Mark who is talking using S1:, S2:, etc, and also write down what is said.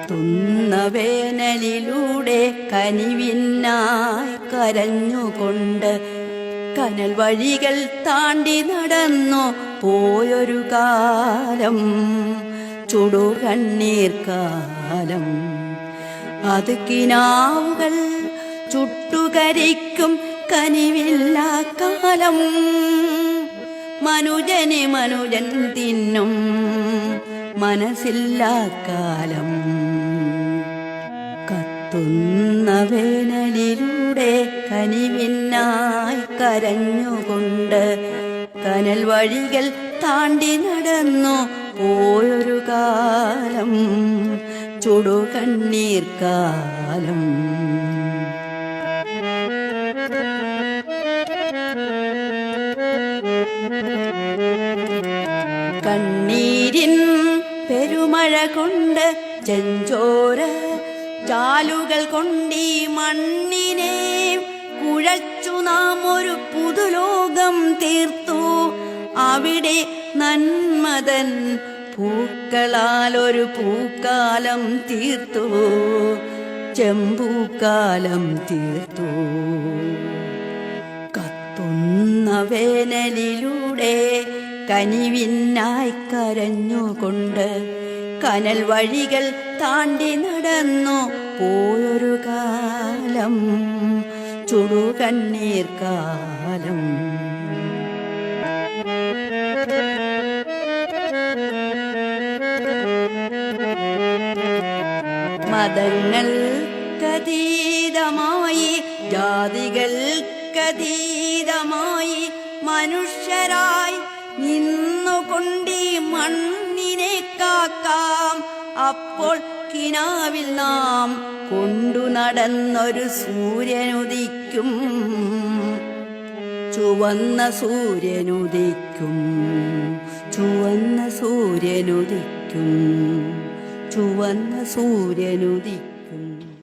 S1: കത്തുന്ന വേനലിലൂടെ കനിവിനായി കരഞ്ഞുകൊണ്ട് കനൽ വഴികൾ താണ്ടി നടന്നു പോയൊരു കാലം, ചുടുകണ്ണീർ കാലം. അത് കിനാവുകൾ ചുട്ടുകരിക്കും കനിവില്ലാ കാലം. മനുജനെ മനുജൻ തിന്നും മനസ്സില്ലാ കാലം. കത്തുന്ന വേനലിലൂടെ കനിവിനായി കരഞ്ഞുകൊണ്ട് കനൽ വഴികൾ താണ്ടി നടന്നു പോയൊരു കാലം, ചുടുകണ്ണീർ കാലം. കണ്ണീരിൻ പെരുമഴ കൊണ്ട് ചെഞ്ചോര ചാലുകൾ കൊണ്ടീ മണ്ണിനെ കുഴച്ചു നാം ഒരു പുതുലോകം തീർത്തു. അവിടെ നന്മതൻ പൂക്കളാൽ ഒരു പൂക്കാലം തീർത്തു, ചെമ്പൂക്കാലം തീർത്തു. കത്തുന്ന വേനലിലൂടെ കനിവിനായി കരഞ്ഞുകൊണ്ട് കനൽ വഴികൾ താണ്ടി നടന്നു പോയൊരു കാലം, ചുടുകണ്ണീർ കാലം. മതങ്ങൾക്കതീതമായി ജാതികൾക്കതീതമായി മനുഷ്യരായി നിന്നുകൊണ്ടീ മണ്ണിനെ കാക്കാം. അപ്പോൾ കിനാവിൽ നാം കൊണ്ടു നടന്നൊരു സൂര്യനുദിക്കും, ചുവന്ന സൂര്യനുദിക്കും, ചുവന്ന സൂര്യനുദിക്കും, ചുവന്ന സൂര്യനുദിക്കും.